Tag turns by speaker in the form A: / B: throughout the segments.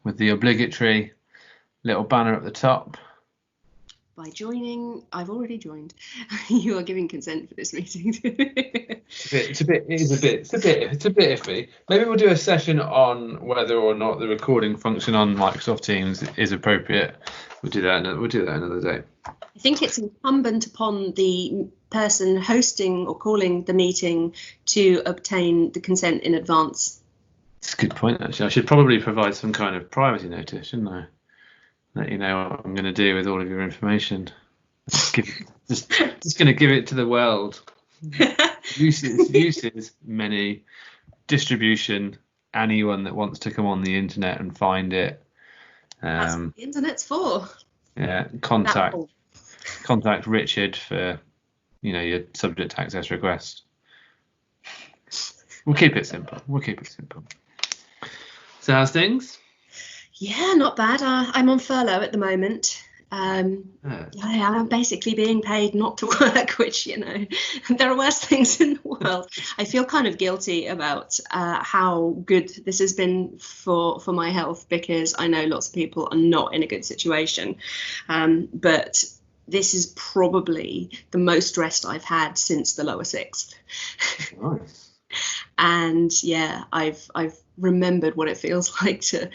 A: with the obligatory little banner at the top.
B: By joining, I've already joined. You are giving consent for this meeting.
A: It's a bit iffy. Maybe we'll do a session on whether or not the recording function on Microsoft Teams is appropriate. We'll do that another day.
B: I think it's incumbent upon the person hosting or calling the meeting to obtain the consent in advance.
A: It's a good point, actually. I should probably provide some kind of privacy notice, shouldn't I? Let you know what I'm going to do with all of your information. Just going to give it to the world. Uses many, distribution, anyone that wants to come on the internet and find it.
B: That's what the internet's for.
A: Yeah, contact Richard for, your subject access request. We'll keep it simple. So how's things?
B: Yeah, not bad. I'm on furlough at the moment. I'm basically being paid not to work, which, there are worse things in the world. I feel kind of guilty about how good this has been for my health, because I know lots of people are not in a good situation. But this is probably the most rest I've had since the lower sixth.
A: Nice.
B: And yeah, I've remembered what it feels like to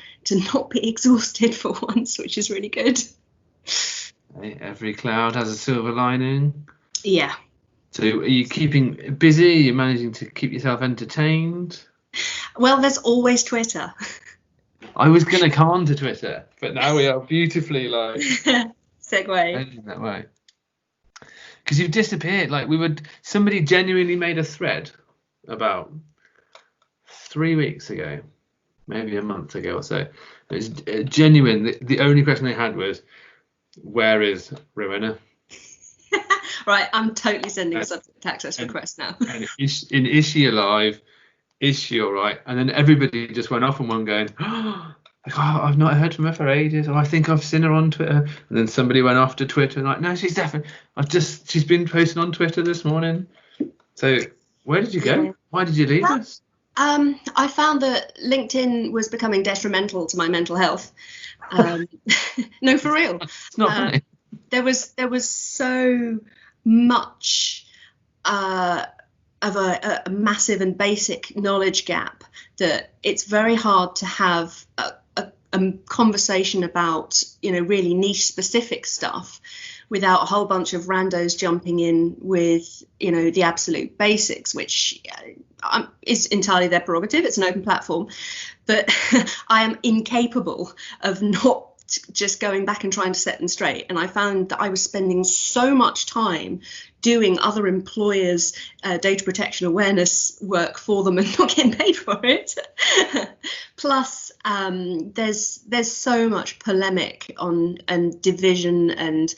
B: not be exhausted for once, which is really good.
A: Every cloud has a silver lining.
B: Yeah.
A: So are you keeping busy? Are you managing to keep yourself entertained?
B: Well, there's always Twitter.
A: I was going to come on to Twitter, but now we are beautifully
B: segue
A: that way. Because you've disappeared. Somebody genuinely made a thread about 3 weeks ago, maybe a month ago or so. It was genuine. The only question they had was, where is Rowenna?
B: Right, I'm totally sending a subject access request now.
A: And is she alive? Is she all right? And then everybody just went off on one going, I've not heard from her for ages. I think I've seen her on Twitter. And then somebody went off to Twitter and no, she's definitely. She's been posting on Twitter this morning. So where did you go? Yeah. Why did you leave us?
B: I found that LinkedIn was becoming detrimental to my mental health. No, for real.
A: It's not funny.
B: There was so much of a massive and basic knowledge gap that it's very hard to have a conversation about, really niche specific stuff without a whole bunch of randos jumping in with, the absolute basics, which is entirely their prerogative. It's an open platform, but I am incapable of not just going back and trying to set them straight. And I found that I was spending so much time doing other employers' data protection awareness work for them and not getting paid for it. Plus, there's so much polemic and division and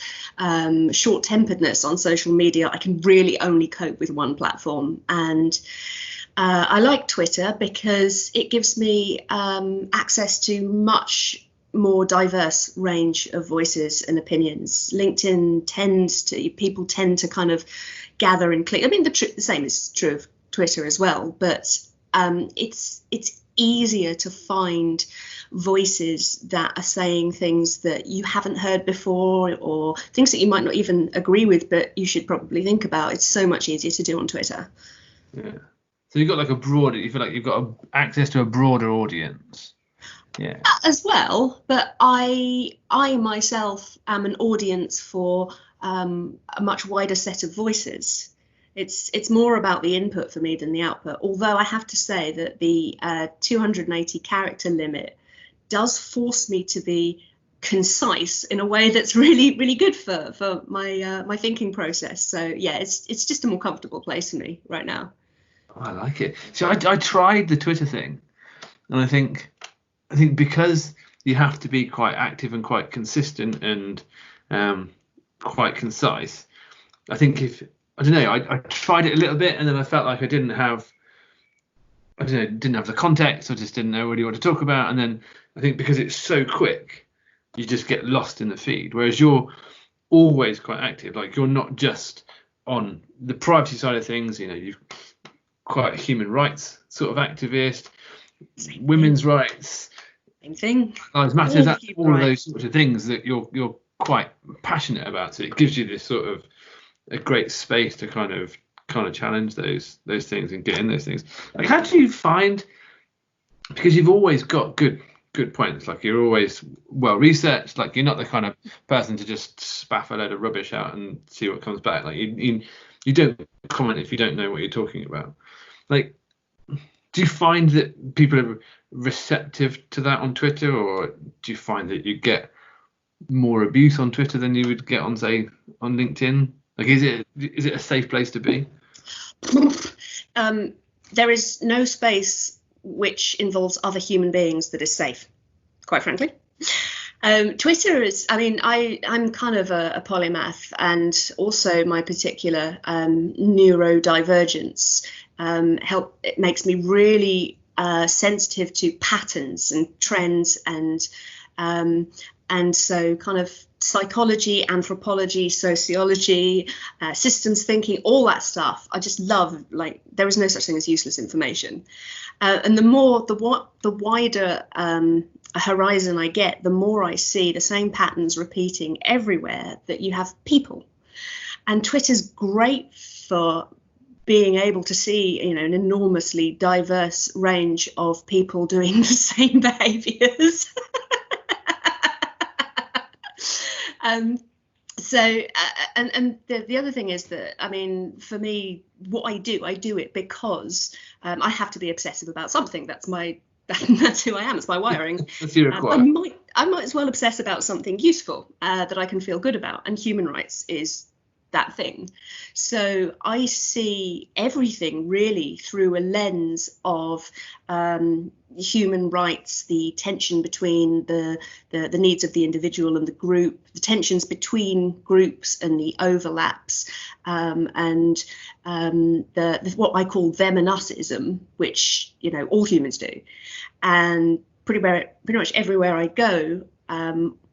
B: short-temperedness on social media. I can really only cope with one platform. And I like Twitter because it gives me access to much more diverse range of voices and opinions. LinkedIn people tend to kind of gather and click. I mean, the same is true of Twitter as well, but it's easier to find voices that are saying things that you haven't heard before, or things that you might not even agree with, but you should probably think about. It's so much easier to do on Twitter.
A: Yeah. So you've got you feel like you've got access to a broader audience. Yeah.
B: As well, but I myself am an audience for a much wider set of voices. It's more about the input for me than the output. Although I have to say that the 280 character limit does force me to be concise in a way that's really, really good for my thinking process. So yeah, it's just a more comfortable place for me right now.
A: Oh, I like it. So I tried the Twitter thing, and I think because you have to be quite active and quite consistent and quite concise, I think I tried it a little bit, and then I felt like I didn't have the context, or just didn't know really what to talk about. And then I think because it's so quick, you just get lost in the feed. Whereas you're always quite active. Like, you're not just on the privacy side of things. You're quite a human rights sort of activist, women's rights,
B: Same thing.
A: Lives Matter, that's all of those sorts of things that you're quite passionate about. So it gives you this sort of a great space to kind of challenge those things and get in those things. Like, how do you find, because you've always got good points, like you're always well researched, like you're not the kind of person to just spaff a load of rubbish out and see what comes back. Like you don't comment if you don't know what you're talking about. Like, do you find that people are receptive to that on Twitter, or do you find that you get more abuse on Twitter than you would get on, say, on LinkedIn? Like, is it a safe place to be?
B: There is no space which involves other human beings that is safe, quite frankly. Twitter is, I mean, I'm kind of a polymath, and also my particular neurodivergence it makes me really sensitive to patterns and trends, and so kind of psychology, anthropology, sociology, systems thinking, all that stuff. I just love, like, there is no such thing as useless information. And the wider a horizon I get, the more I see the same patterns repeating everywhere, that you have people. And Twitter's great for being able to see, you know, an enormously diverse range of people doing the same behaviours. So the other thing is that, I mean, for me, what I do it because I have to be obsessive about something. That's who I am. It's my wiring.
A: That's your requirement.
B: I might as well obsess about something useful that I can feel good about, and human rights is that thing. So I see everything really through a lens of human rights, the tension between the needs of the individual and the group, the tensions between groups and the overlaps, and what I call them and usism, which, you know, all humans do. And pretty much everywhere I go,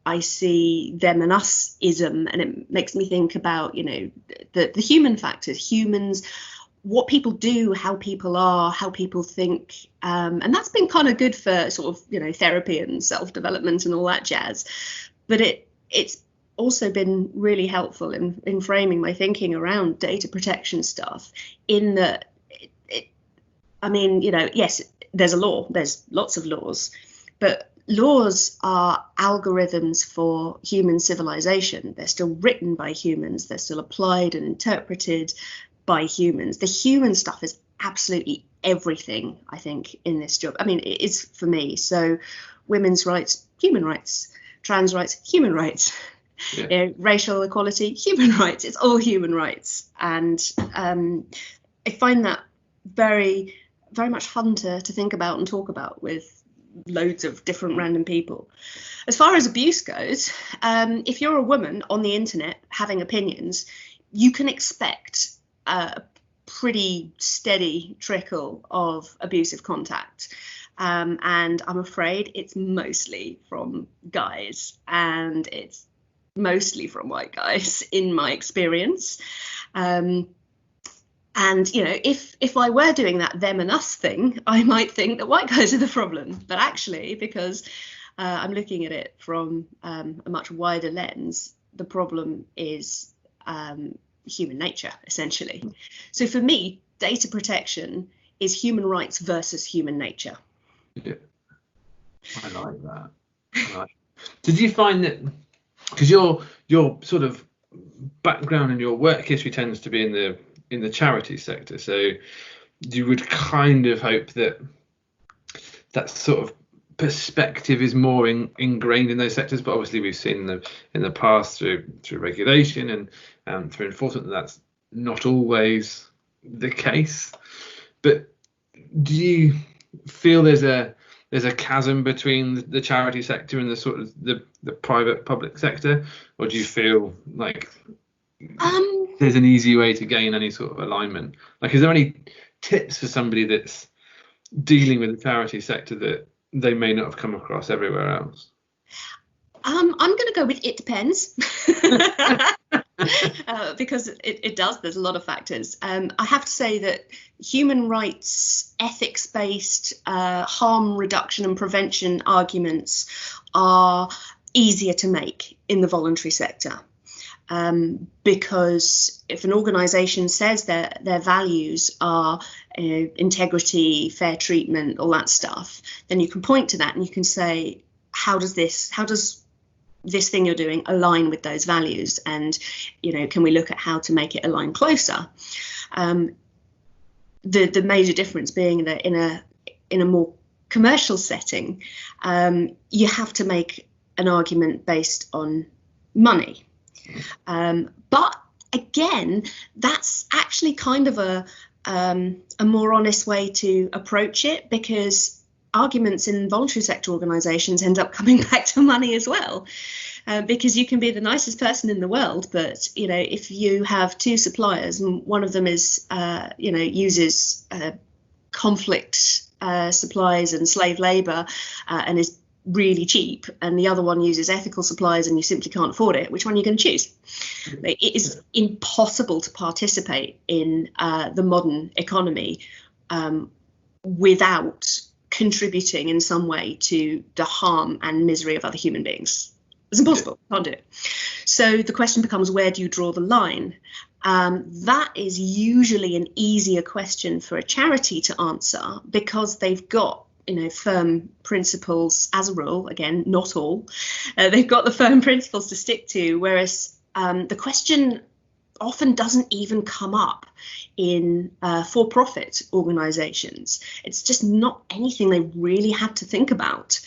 B: I see them and us-ism, and it makes me think about, you know, the human factors, humans, what people do, how people are, how people think, and that's been kind of good for sort of, you know, therapy and self-development and all that jazz. But it's also been really helpful in framing my thinking around data protection stuff, in that I mean, you know, yes, there's a law, there's lots of laws, but laws are algorithms for human civilization. They're still written by humans. They're still applied and interpreted by humans. The human stuff is absolutely everything, I think, in this job. I mean, it is for me. So women's rights, human rights, trans rights, human rights, you know, racial equality, human rights. It's all human rights. And I find that very, very much fun to think about and talk about with loads of different random people. As far as abuse goes, if you're a woman on the internet having opinions, you can expect a pretty steady trickle of abusive contact, and I'm afraid it's mostly from guys, and it's mostly from white guys in my experience. And, you know, if I were doing that them and us thing, I might think that white guys are the problem. But actually, because I'm looking at it from a much wider lens, the problem is human nature, essentially. So for me, data protection is human rights versus human nature.
A: Yeah, I like that. Did you find that, because your sort of background and your work history tends to be in the charity sector, so you would kind of hope that that sort of perspective is more ingrained in those sectors, but obviously we've seen in the past through regulation and through enforcement that that's not always the case. But do you feel there's a chasm between the charity sector and the sort of the private public sector, or do you feel like there's an easy way to gain any sort of alignment? Like, is there any tips for somebody that's dealing with the charity sector that they may not have come across everywhere else?
B: I'm going to go with it depends. because it does. There's a lot of factors. I have to say that human rights, ethics-based harm reduction and prevention arguments are easier to make in the voluntary sector. Because if an organisation says their values are integrity, fair treatment, all that stuff, then you can point to that and you can say, how does this thing you're doing align with those values? And can we look at how to make it align closer? The major difference being that in a more commercial setting, you have to make an argument based on money. But again, that's actually kind of a more honest way to approach it, because arguments in voluntary sector organisations end up coming back to money as well. Because you can be the nicest person in the world, but if you have two suppliers and one of them is uses conflict supplies and slave labour and is really cheap, and the other one uses ethical supplies and you simply can't afford it, which one are you going to choose? It is impossible to participate in the modern economy without contributing in some way to the harm and misery of other human beings. It's impossible. Can't do it. So the question becomes, where do you draw the line? That is usually an easier question for a charity to answer, because they've got firm principles, as a rule. Again, not all. They've got the firm principles to stick to, whereas the question often doesn't even come up in for-profit organisations. It's just not anything they really had to think about.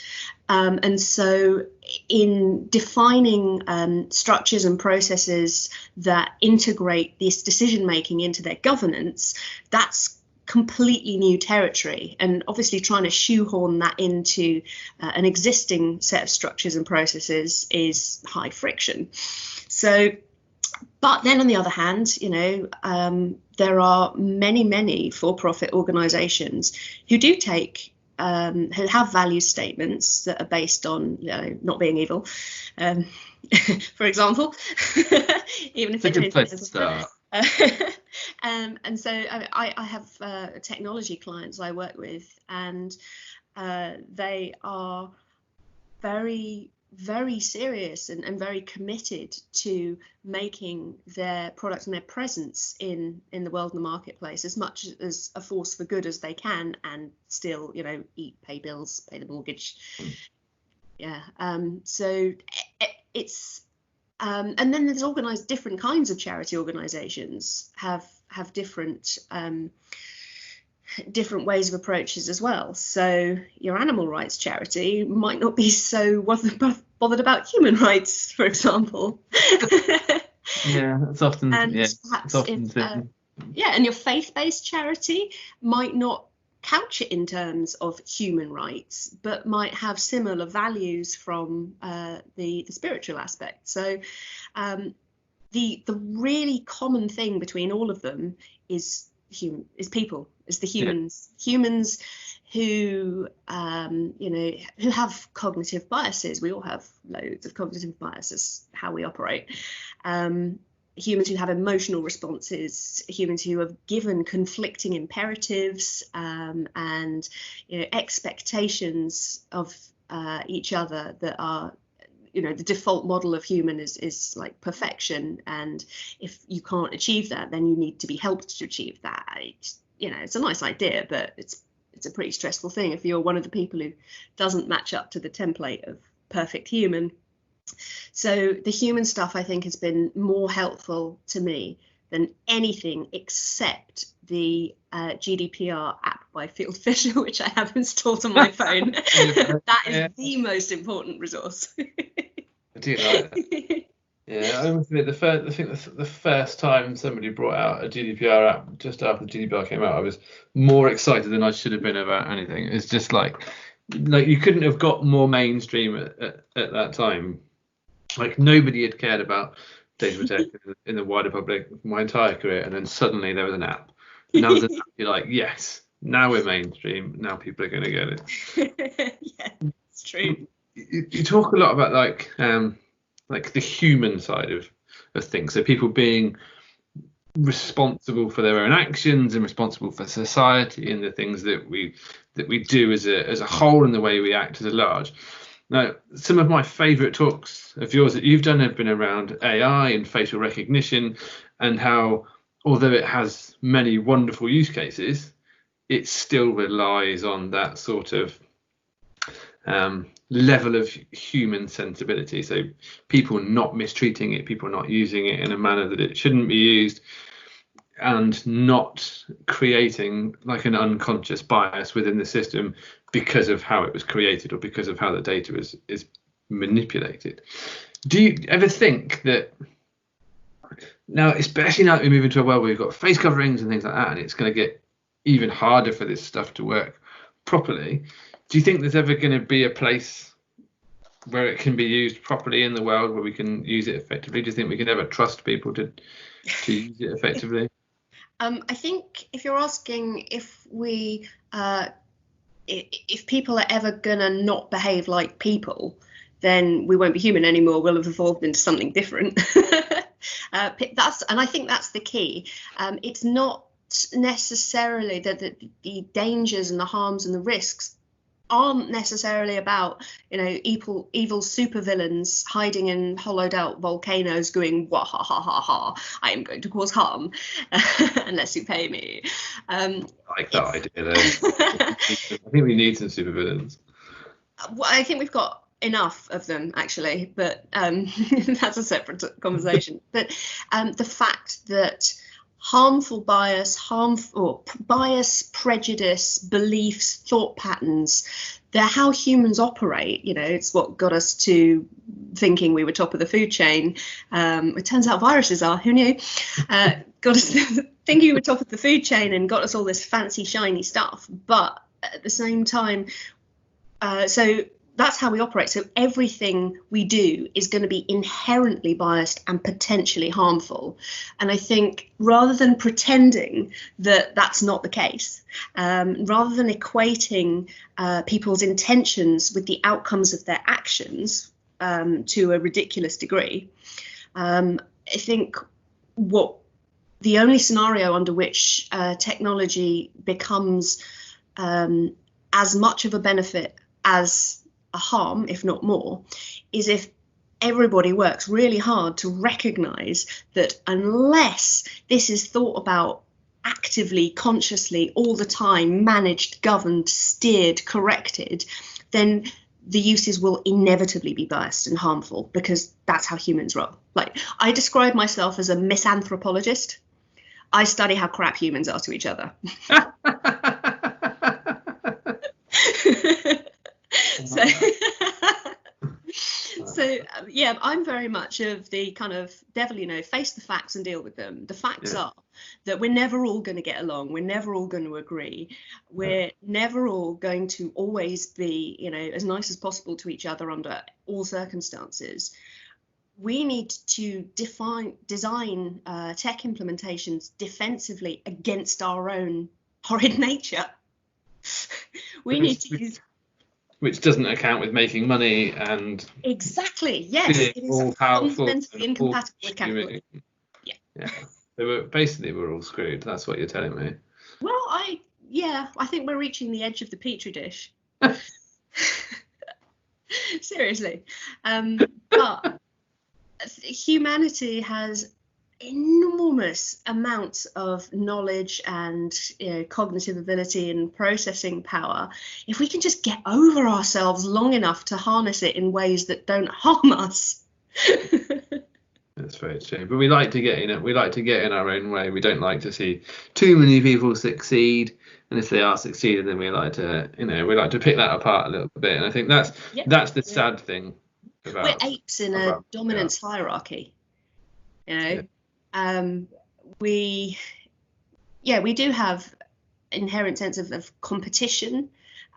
B: And so in defining structures and processes that integrate this decision-making into their governance, that's completely new territory, and obviously trying to shoehorn that into an existing set of structures and processes is high friction. So, but then on the other hand, there are many for-profit organisations who do take who have value statements that are based on not being evil, for example, even if
A: it's a good place to start.
B: And so I have technology clients I work with, and they are very, very serious and very committed to making their products and their presence in the world and the marketplace as much as a force for good as they can, and still eat, pay bills, pay the mortgage. So it's and then there's different kinds of charity organisations have different ways of approaches as well. So your animal rights charity might not be so bothered about human rights, for example.
A: It's often
B: and and your faith-based charity might not couch it in terms of human rights, but might have similar values from the spiritual aspect. So the really common thing between all of them is people, is the humans. Humans who who have cognitive biases. We all have loads of cognitive biases, how we operate. Humans who have emotional responses, humans who are given conflicting imperatives and expectations of each other that are, the default model of human is like perfection, and if you can't achieve that, then you need to be helped to achieve that. It's a nice idea, but it's a pretty stressful thing if you're one of the people who doesn't match up to the template of perfect human. So the human stuff, I think, has been more helpful to me than anything except the GDPR app by Field Fisher, which I have installed on my phone. That is the most important resource.
A: I do like that. Yeah, I must admit, the first time somebody brought out a GDPR app just after GDPR came out, I was more excited than I should have been about anything. It's just like you couldn't have got more mainstream at that time. Like, nobody had cared about data protection in the wider public my entire career, and then suddenly there was an app. And now there's an app, you're like, yes, now we're mainstream. Now people are going to get it.
B: Yeah, it's true.
A: You talk a lot about like the human side of of things. So people being responsible for their own actions and responsible for society and the things that we do as a whole and the way we act as a large. Now, some of my favourite talks of yours that you've done have been around AI and facial recognition, and how, although it has many wonderful use cases, it still relies on that sort of level of human sensibility. So people not mistreating it, people not using it in a manner that it shouldn't be used, and not creating like an unconscious bias within the system because of how it was created or because of how the data is manipulated. Do you ever think that now, especially now that we move into a world where we've got face coverings and things like that, and it's going to get even harder for this stuff to work properly, do you think there's ever going to be a place where it can be used properly in the world, where we can use it effectively? Do you think we can ever trust people to use it effectively?
B: I think if you're asking if people are ever gonna not behave like people, then we won't be human anymore. We'll have evolved into something different. And I think that's the key. It's not necessarily that the dangers and the harms and the risks aren't necessarily about, evil supervillains hiding in hollowed out volcanoes going, wah ha ha ha ha, I am going to cause harm unless you pay me.
A: I like that idea though. I think we need some supervillains.
B: Well, I think we've got enough of them actually, but that's a separate conversation. But the fact that harmful bias, prejudice, beliefs, thought patterns, they're how humans operate. It's what got us to thinking we were top of the food chain. It turns out viruses are, who knew? Got us thinking we were top of the food chain and got us all this fancy, shiny stuff. But at the same time, so that's how we operate. So everything we do is going to be inherently biased and potentially harmful. And I think rather than pretending that that's not the case, rather than equating people's intentions with the outcomes of their actions to a ridiculous degree, I think the only scenario under which technology becomes as much of a benefit as a harm, if not more, is if everybody works really hard to recognize that unless this is thought about actively, consciously, all the time, managed, governed, steered, corrected, then the uses will inevitably be biased and harmful, because that's how humans roll. Like, I describe myself as a misanthropologist. I study how crap humans are to each other. So yeah, I'm very much of the kind of devil, face the facts and deal with them. The facts are that we're never all going to get along. We're never all going to agree. We're never all going to always be, as nice as possible to each other under all circumstances. We need to design tech implementations defensively against our own horrid nature. We need to use...
A: Which doesn't account with making money and... Exactly,
B: yes. It is fundamentally incompatible with capitalism.
A: Yeah. We're all screwed. That's what you're telling me.
B: Well, I think we're reaching the edge of the petri dish. Seriously. But humanity has enormous amounts of knowledge and cognitive ability and processing power. If we can just get over ourselves long enough to harness it in ways that don't harm us.
A: That's very true. But we like to get in it. We like to get in our own way. We don't like to see too many people succeed. And if they are succeeding, then we like to pick that apart a little bit. And I think that's the sad thing about...
B: We're apes in a dominance hierarchy. We do have inherent sense of competition.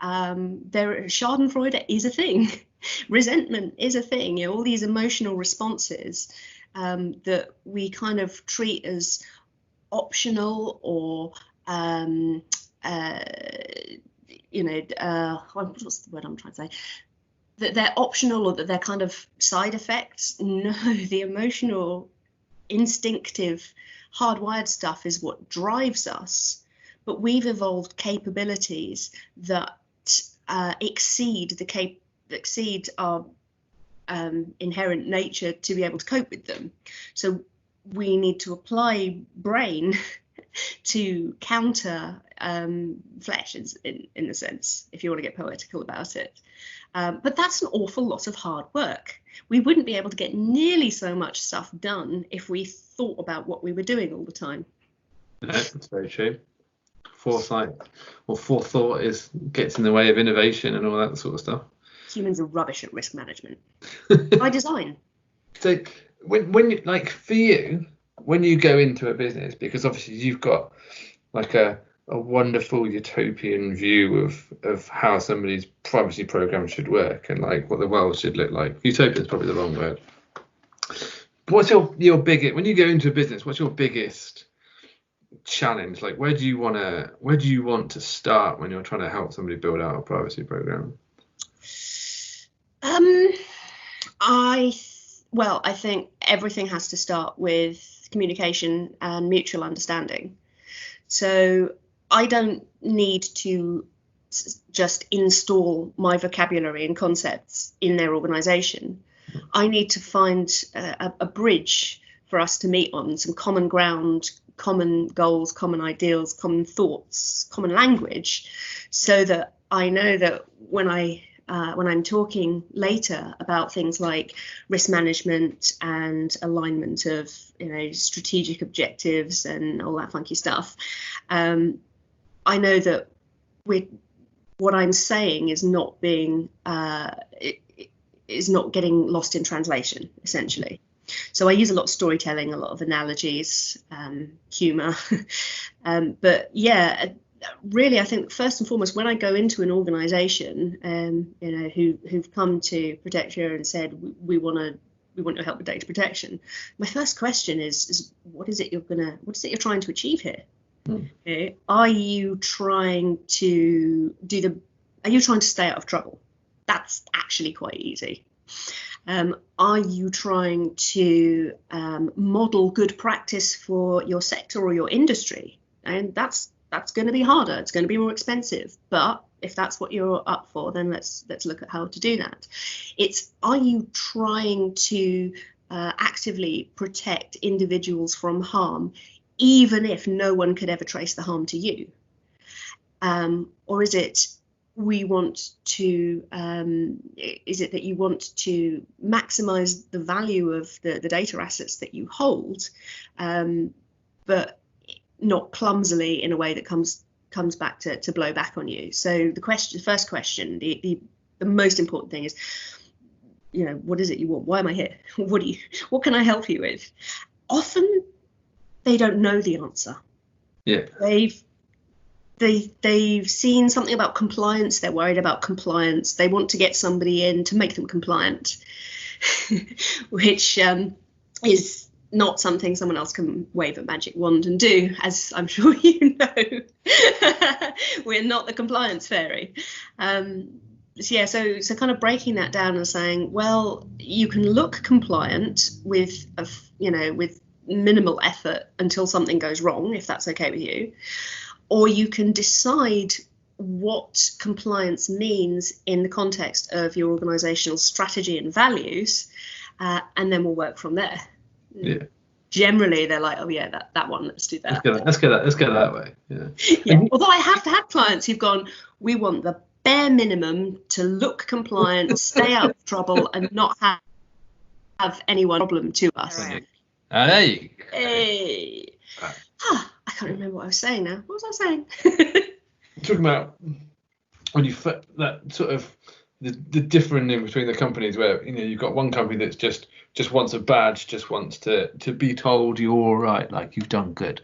B: Schadenfreude is a thing. Resentment is a thing. All these emotional responses that we kind of treat as optional or what's the word I'm trying to say? That they're optional or that they're kind of side effects. No, the emotional instinctive, hardwired stuff is what drives us, but we've evolved capabilities that exceed our inherent nature to be able to cope with them. So we need to apply brain to counter flesh, in a sense, if you want to get poetical about it. But that's an awful lot of hard work. We wouldn't be able to get nearly so much stuff done if we thought about what we were doing all the time.
A: No, that's very true. Foresight or forethought gets in the way of innovation and all that sort of stuff.
B: Humans are rubbish at risk management by design.
A: So when you, like, for you, when you go into a business, because obviously you've got like a wonderful utopian view of how somebody's privacy program should work and like what the world should look like. Utopia is probably the wrong word. What's your biggest, when you go into a business, what's your biggest challenge? Like, where do you want to start when you're trying to help somebody build out a privacy program?
B: I think everything has to start with communication and mutual understanding. So I don't need to just install my vocabulary and concepts in their organization. I need to find a bridge for us to meet on, some common ground, common goals, common ideals, common thoughts, common language, so that I know that when I'm talking later about things like risk management and alignment of, strategic objectives and all that funky stuff, I know that what I'm saying is not being is not getting lost in translation, essentially. So I use a lot of storytelling, a lot of analogies, humour, but yeah. Really, I think first and foremost, when I go into an organisation, who've come to Protectia and said we want your help with data protection, my first question is what is it you're trying to achieve here? Okay. Are you trying to stay out of trouble? That's actually quite easy. Are you trying to model good practice for your sector or your industry? And that's going to be harder. It's going to be more expensive. But if that's what you're up for, then let's look at how to do that. Are you trying to actively protect individuals from harm, even if no one could ever trace the harm to you? Or is it that you want to maximize the value of the data assets that you hold, but not clumsily in a way that comes back to blow back on you? So the first question, the most important thing is, what is it you want? Why am I here? What can I help you with? Often they don't know the answer.
A: Yeah.
B: They've seen something about compliance. They're worried about compliance. They want to get somebody in to make them compliant, which is not something someone else can wave a magic wand and do, as I'm sure you know. We're not the compliance fairy. So kind of breaking that down and saying, well, you can look compliant with minimal effort until something goes wrong, if that's okay with you, or you can decide what compliance means in the context of your organizational strategy and values, and then we'll work from there.
A: Yeah.
B: Generally, they're like, oh yeah, that one. Let's do that.
A: Let's go that way. Yeah.
B: Yeah. Although I have had clients who've gone, we want the bare minimum to look compliant, stay out of trouble, and not have anyone problem to us.
A: There you go.
B: Hey. I can't remember what I was saying now. What was I saying?
A: Talking about when you that sort of the difference in between the companies, where you've got one company that's just wants a badge, just wants to be told you're all right, like you've done good,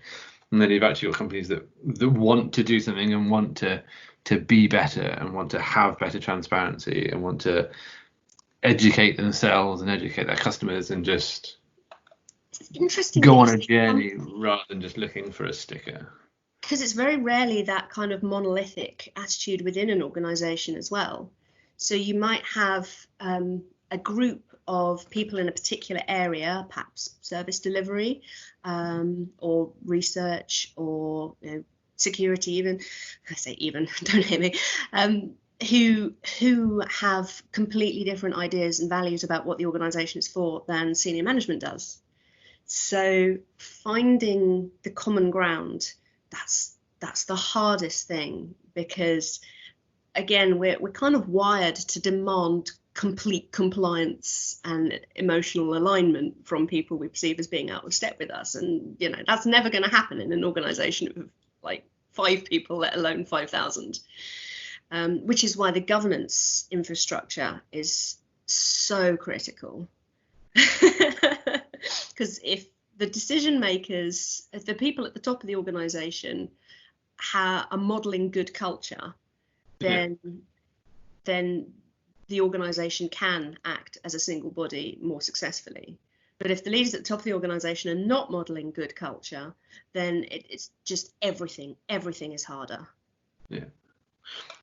A: and then you've actually got companies that want to do something and want to be better and want to have better transparency and want to educate themselves and educate their customers and just go on a journey rather than just looking for a sticker.
B: Because it's very rarely that kind of monolithic attitude within an organization as well. So you might have a group of people in a particular area, perhaps service delivery, or research, or security, even. I say even, don't hit me. Who have completely different ideas and values about what the organisation is for than senior management does. So finding the common ground, that's the hardest thing, because again, we're kind of wired to demand complete compliance and emotional alignment from people we perceive as being out of step with us, and that's never going to happen in an organisation of like 5 people, let alone 5,000. Which is why the governance infrastructure is so critical. Because if the decision makers, if the people at the top of the organisation are modelling good culture, then the organisation can act as a single body more successfully. But if the leaders at the top of the organisation are not modelling good culture, then it's just everything is harder.
A: Yeah.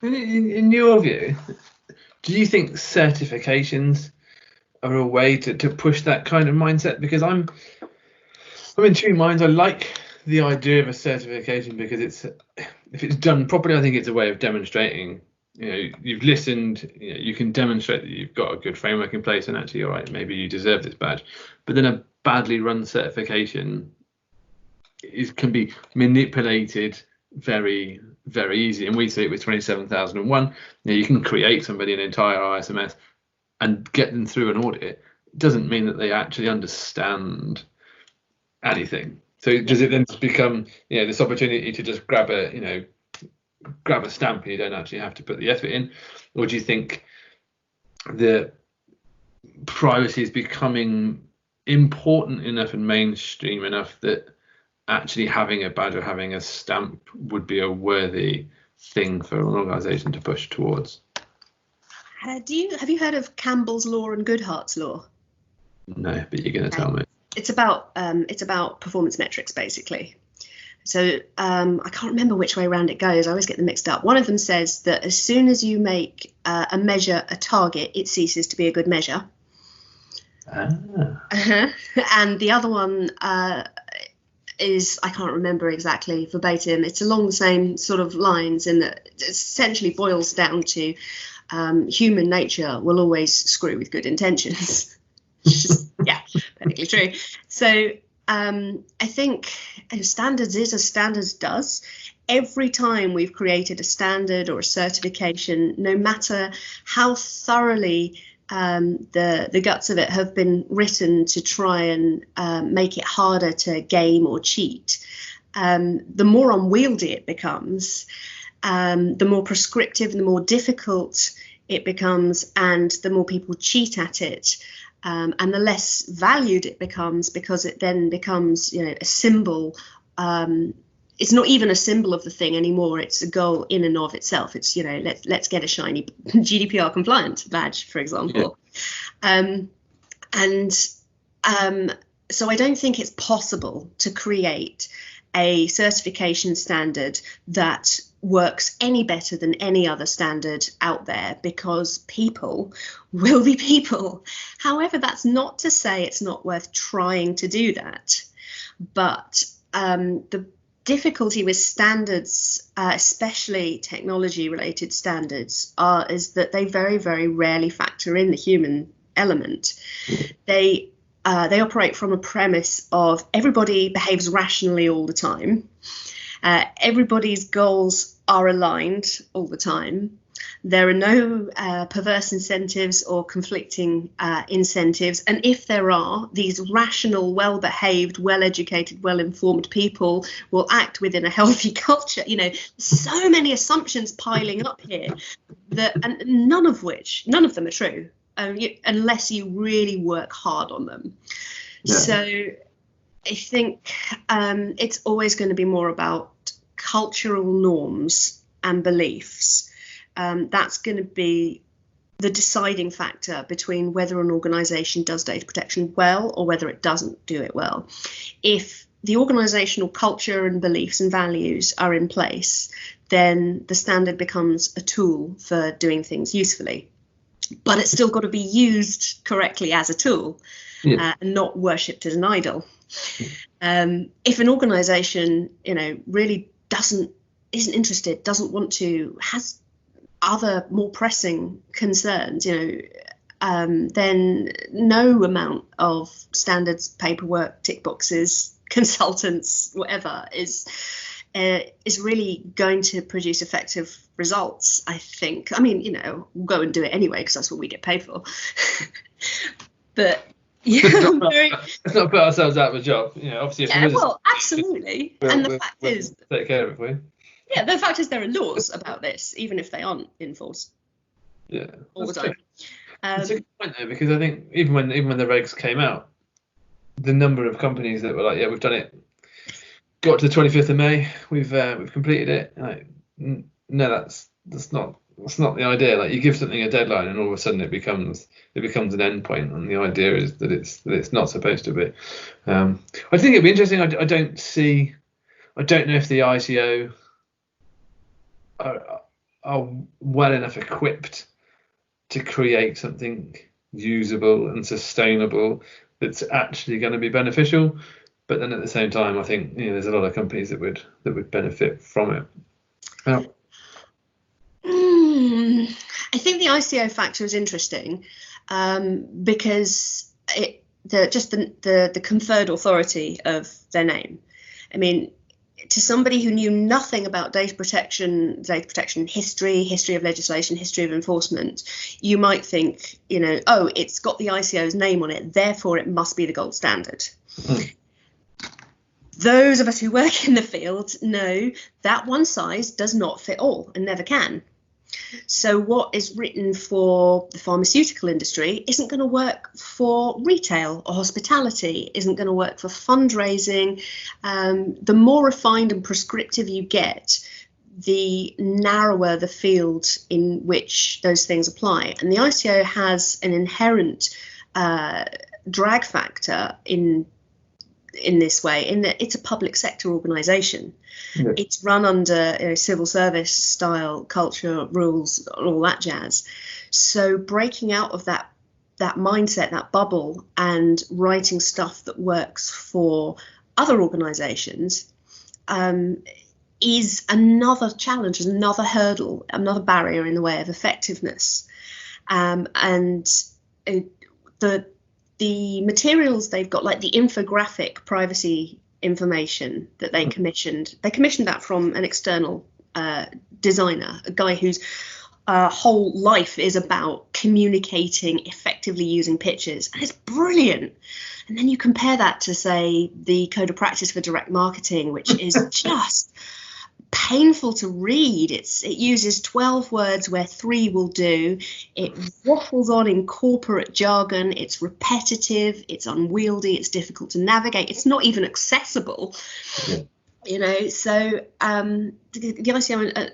A: In your view, do you think certifications are a way to push that kind of mindset? Because I'm in two minds. I like the idea of a certification because if it's done properly, I think it's a way of demonstrating, you've listened, you can demonstrate that you've got a good framework in place, and actually, all right, maybe you deserve this badge. But then a badly run certification can be manipulated very, very easy, and we see it with 27001. You can create somebody an entire ISMS and get them through an audit. It doesn't mean that they actually understand anything. So does it then become this opportunity to just grab a stamp, and you don't actually have to put the effort in? Or do you think the privacy is becoming important enough and mainstream enough that actually having a badge or having a stamp would be a worthy thing for an organisation to push towards?
B: Have you heard of Campbell's Law and Goodhart's Law?
A: No, but you're going to tell me.
B: It's about performance metrics, basically. So I can't remember which way around it goes. I always get them mixed up. One of them says that as soon as you make a measure a target, it ceases to be a good measure. And the other one is, I can't remember exactly verbatim. It's along the same sort of lines, in that it essentially boils down to human nature will always screw with good intentions. Yeah, perfectly true. So I think standards is as standards does. Every time we've created a standard or a certification, no matter how thoroughly the guts of it have been written to try and make it harder to game or cheat, the more unwieldy it becomes, the more prescriptive and the more difficult it becomes, and the more people cheat at it. And the less valued it becomes, because it then becomes, a symbol. It's not even a symbol of the thing anymore. It's a goal in and of itself. It's, let's get a shiny GDPR compliant badge, for example. Yeah. So I don't think it's possible to create a certification standard that works any better than any other standard out there, because people will be people. However, that's not to say it's not worth trying to do that. But the difficulty with standards, especially technology-related standards, is that they very, very rarely factor in the human element. They operate from a premise of everybody behaves rationally all the time. Everybody's goals are aligned all the time. There are no perverse incentives or conflicting incentives. And if there are, these rational, well-behaved, well-educated, well-informed people will act within a healthy culture. So many assumptions piling up here, and none of them are true, unless you really work hard on them. Yeah. So I think it's always going to be more about cultural norms and beliefs. That's going to be the deciding factor between whether an organisation does data protection well or whether it doesn't do it well. If the organisational culture and beliefs and values are in place, then the standard becomes a tool for doing things usefully. but it's still got to be used correctly as a tool,
A: Yeah.
B: and not worshipped as an idol. If an organisation, really isn't interested, doesn't want to, has other more pressing concerns, then no amount of standards, paperwork, tick boxes, consultants, whatever is really going to produce effective results, I think. I mean, we'll go and do it anyway because that's what we get paid for. But
A: let's not put ourselves out of a job. Obviously.
B: Absolutely. And the fact is,
A: take care of it for you.
B: Yeah, the fact is there are laws about this, even if they aren't enforced.
A: Yeah,
B: all the time.
A: It's a good point though, because I think even when the regs came out, the number of companies that were like, yeah, we've done it, got to the 25th of May, we've completed it. Like, no, that's not the idea. Like, you give something a deadline, and all of a sudden it becomes an end point, and the idea is that it's not supposed to be. I think it'd be interesting. I don't know if the ICO are well enough equipped to create something usable and sustainable that's actually going to be beneficial. But then at the same time, I think there's a lot of companies that would benefit from it.
B: I think the ICO factor is interesting because the conferred authority of their name. I mean, to somebody who knew nothing about data protection history of legislation, history of enforcement, you might think, it's got the ICO's name on it, therefore it must be the gold standard. Those of us who work in the field know that one size does not fit all and never can. So what is written for the pharmaceutical industry isn't going to work for retail or hospitality, isn't going to work for fundraising. The more refined and prescriptive you get, the narrower the field in which those things apply. And the ICO has an inherent drag factor in this way, in that it's a public sector organisation. Yeah. It's run under civil service style culture, rules, all that jazz. So breaking out of that mindset, that bubble, and writing stuff that works for other organisations is another challenge, another hurdle, another barrier in the way of effectiveness. The materials they've got, like the infographic privacy information that they commissioned that from an external designer, a guy whose whole life is about communicating effectively using pictures, and it's brilliant. And then you compare that to, say, the Code of Practice for Direct Marketing, which is just painful to read. It uses 12 words where 3 will do. It waffles on in corporate jargon. It's repetitive. It's unwieldy. It's difficult to navigate. It's not even accessible. Yeah. So the ICO,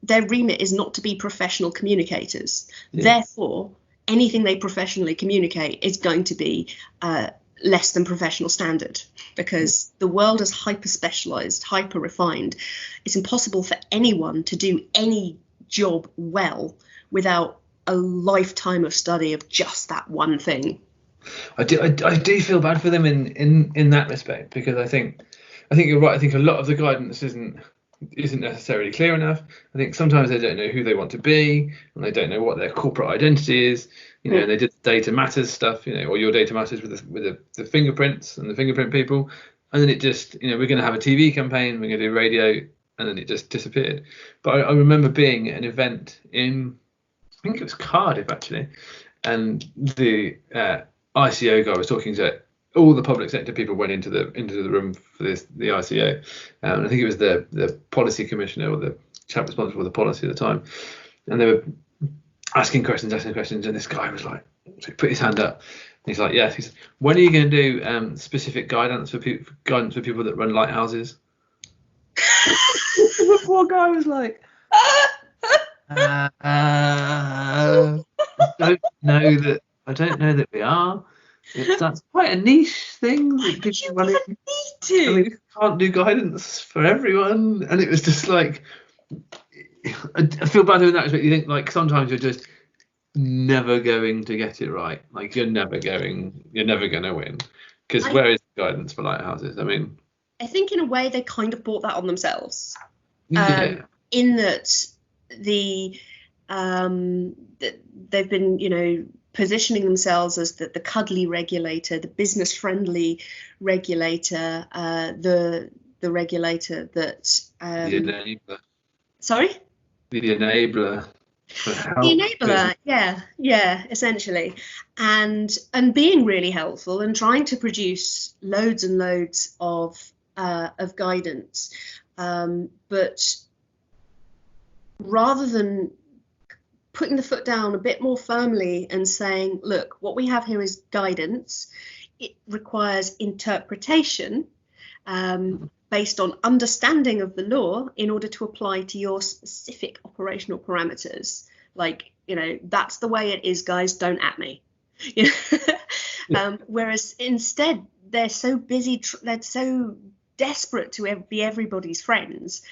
B: their remit is not to be professional communicators. Yeah. Therefore, anything they professionally communicate is going to be less than professional standard, because the world is hyper specialized, hyper refined. It's impossible for anyone to do any job well without a lifetime of study of just that one thing.
A: I do feel bad for them in that respect, because I think you're right. I think a lot of the guidance isn't necessarily clear enough. I think sometimes they don't know who they want to be, and they don't know what their corporate identity is. And they did data matters stuff, or your data matters with the fingerprints and the fingerprint people, and then it just, we're going to have a TV campaign, we're going to do radio, and then it just disappeared. But I remember being at an event in, I think it was Cardiff actually, and the ICO guy was talking to all the public sector people. Went into the room for the ICO, and I think it was the policy commissioner or the chap responsible for the policy at the time, and they were asking questions, and this guy was like, so he put his hand up, and he's like, yes. He said, when are you going to do specific guidance for people that run lighthouses? The poor guy was like, I don't know that we are. That's quite a niche thing. We can't do guidance for everyone, and it was just like, I feel bad doing that. But you think, like, sometimes you're just, never going to get it right. Like you're never going to win. Because where is the guidance for lighthouses? I mean,
B: I think in a way they kind of brought that on themselves. In that they've been, positioning themselves as the cuddly regulator, the business-friendly regulator, the regulator that
A: the enabler.
B: Sorry?
A: The enabler.
B: The enabler, yeah, essentially, and being really helpful and trying to produce loads and loads of guidance, but rather than putting the foot down a bit more firmly and saying, look, what we have here is guidance. It requires interpretation based on understanding of the law in order to apply to your specific operational parameters. Like, that's the way it is, guys, don't at me. Whereas instead, they're so busy, they're so desperate to be everybody's friends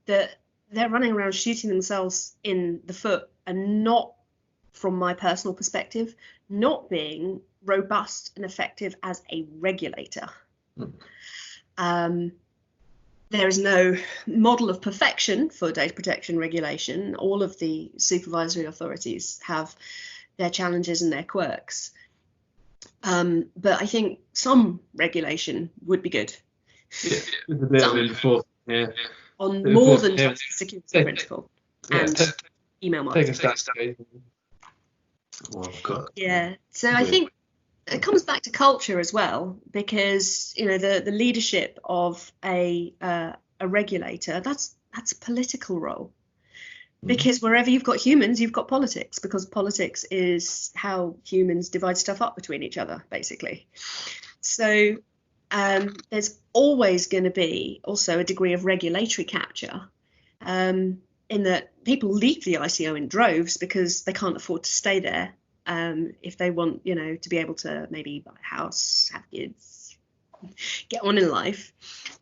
B: that they're running around shooting themselves in the foot and not, from my personal perspective, not being robust and effective as a regulator. There is no model of perfection for data protection regulation. All of the supervisory authorities have their challenges and their quirks. But I think some regulation would be good.
A: Yeah, with a bit of enforcement, yeah.
B: On more than just the security principle and email marketing.
A: Take a step. Oh, God.
B: Yeah, so I think it comes back to culture as well, because the leadership of a regulator, that's a political role. Because wherever you've got humans, you've got politics, because politics is how humans divide stuff up between each other, basically. So there's always going to be also a degree of regulatory capture, in that people leave the ICO in droves because they can't afford to stay there. If they want, to be able to maybe buy a house, have kids, get on in life.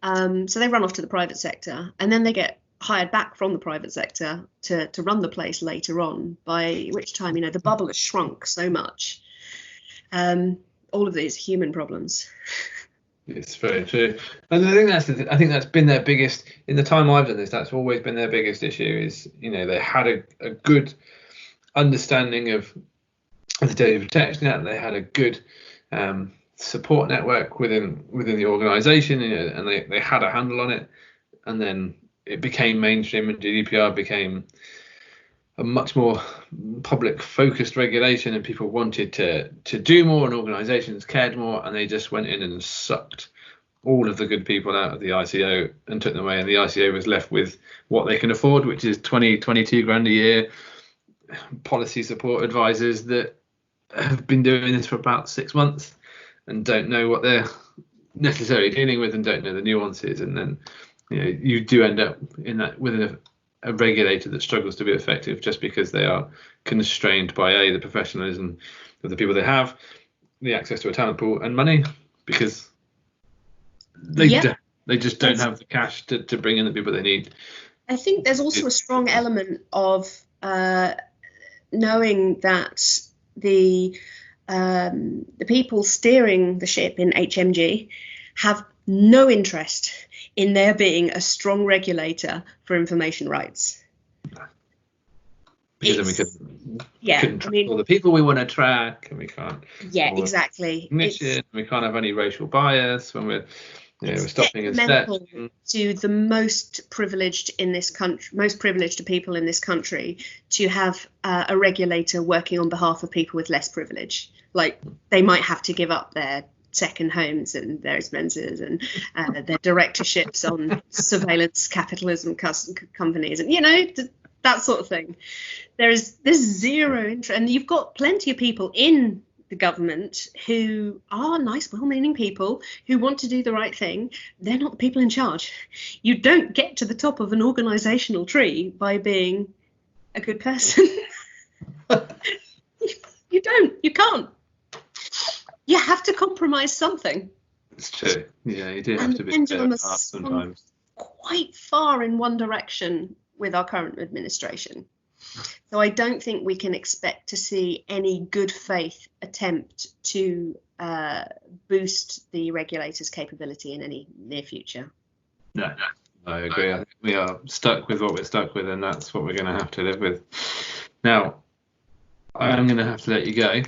B: So they run off to the private sector, and then they get hired back from the private sector to run the place later on, by which time, the bubble has shrunk so much. All of these human problems.
A: It's very true. And I think that's been their biggest, in the time I've done this, that's always been their biggest issue is, they had a good understanding of the Data Protection Act. They had a good support network within the organisation, and they had a handle on it. And then it became mainstream, and GDPR became a much more public-focused regulation, and people wanted to do more, and organisations cared more, and they just went in and sucked all of the good people out of the ICO and took them away, and the ICO was left with what they can afford, which is 22 grand a year, policy support advisors that have been doing this for about 6 months and don't know what they're necessarily dealing with and don't know the nuances, and then you do end up in that within a regulator that struggles to be effective just because they are constrained by the professionalism of the people they have, the access to a talent pool, and money, because they just don't have the cash to bring in the people they need.
B: I think there's also a strong element of knowing that the people steering the ship in HMG have no interest in there being a strong regulator for information rights.
A: Because then we couldn't track all the people we want to track, and we can't.
B: Yeah, exactly.
A: We can't have any racial bias when we're stopping and stepping.
B: To the most privileged in this country, most privileged people in this country, to have a regulator working on behalf of people with less privilege. Like, they might have to give up their second homes and their expenses and their directorships on surveillance capitalism companies, and that sort of thing. There's zero interest, and you've got plenty of people in the government who are nice, well-meaning people who want to do the right thing. They're not the people in charge. You don't get to the top of an organizational tree by being a good person. You can't. You have to compromise something.
A: It's true. Yeah, you do have to be fair sometimes.
B: Quite far in one direction with our current administration. So I don't think we can expect to see any good faith attempt to boost the regulator's capability in any near future.
A: No, I agree. I think we are stuck with what we're stuck with, and that's what we're going to have to live with. Now, I am going to have to let you go.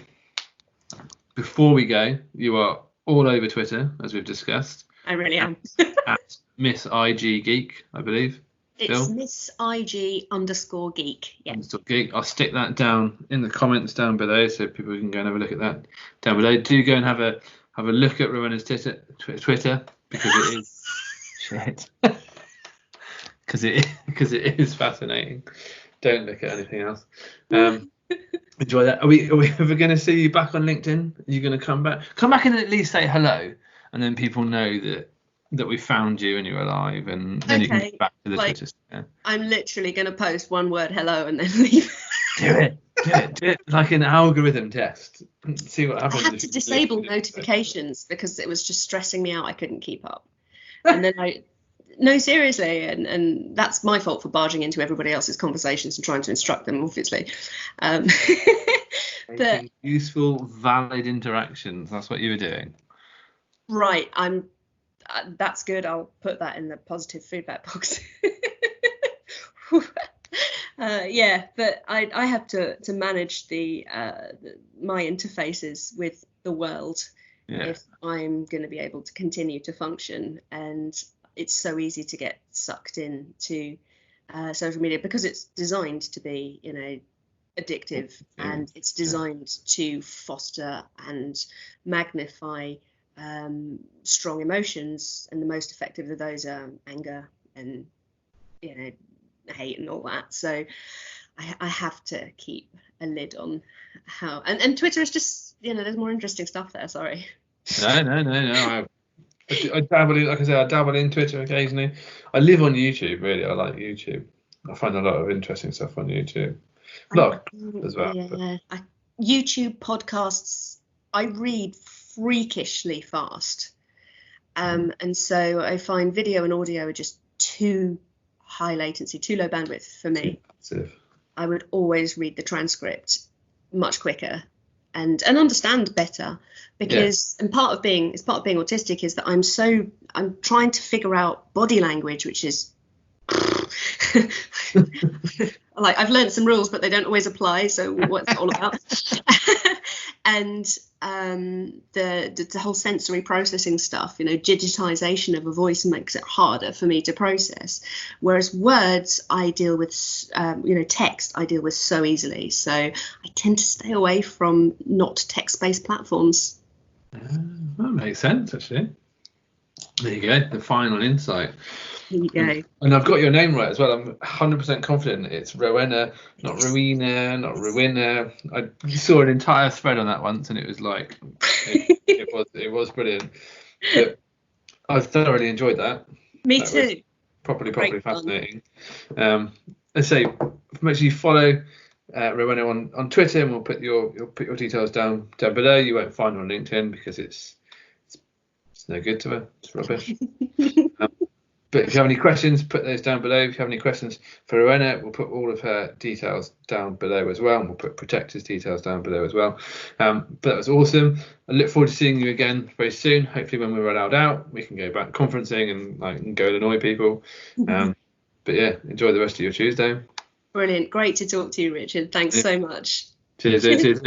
A: Before we go, you are all over Twitter, as we've discussed.
B: I really am.
A: At Miss IG Geek, I believe.
B: It's Miss IG _geek. Yeah.
A: Geek. I'll stick that down in the comments down below, so people can go and have a look at that down below. Do go and have a look at Rowenna's Twitter, because it is shit. Because it is fascinating. Don't look at anything else. Enjoy that. Are we ever going to see you back on LinkedIn? Are you going to come back? Come back and at least say hello, and then people know that we found you and you're alive, and then you can get back to the Twitter. Yeah.
B: I'm literally going to post one word hello and then leave.
A: Do it like an algorithm test. See what happens.
B: I had to disable notifications because it was just stressing me out. I couldn't keep up. And then no, seriously, and that's my fault for barging into everybody else's conversations and trying to instruct them, obviously. But
A: useful, valid interactions. That's what you were doing.
B: Right. That's good. I'll put that in the positive feedback box. Yeah, but I have to manage my interfaces with the world if I'm going to be able to continue to function. And it's so easy to get sucked into social media because it's designed to be, addictive, and it's designed to foster and magnify strong emotions, and the most effective of those are anger and hate and all that. So I have to keep a lid on how, and Twitter is just, there's more interesting stuff there. Sorry.
A: No. I dabble in, like I said, I dabble in Twitter occasionally. I live on YouTube, really. I like YouTube. I find a lot of interesting stuff on YouTube. As well.
B: Yeah. YouTube podcasts, I read freakishly fast. And so I find video and audio are just too high latency, too low bandwidth for me. I would always read the transcript much quicker and understand better, because and part of being autistic is that I'm trying to figure out body language, which is like I've learned some rules, but they don't always apply. So what's it all about? And the whole sensory processing stuff, digitization of a voice makes it harder for me to process. Whereas words, I deal with, text, I deal with so easily. So I tend to stay away from not text-based platforms.
A: That makes sense, actually. There you go, the final insight.
B: There you go.
A: And I've got your name right as well. I'm 100% confident it's Rowenna, not Rowena, not Rowena. I saw an entire thread on that once, and it was like, it was brilliant. But I've thoroughly enjoyed that.
B: Me too.
A: Properly fascinating. Let's say, make sure you follow Rowenna on Twitter, and we'll put your details down below. You won't find her on LinkedIn because it's no good to her. It's rubbish. But if you have any questions, put those down below. If you have any questions for Rowenna, we'll put all of her details down below as well, and we'll put Protector's details down below as well. But that was awesome. I look forward to seeing you again very soon. Hopefully when we're allowed out, we can go back conferencing and go and annoy people. But yeah, enjoy the rest of your Tuesday.
B: Brilliant. Great to talk to you, Richard. Thanks so much.
A: Cheers.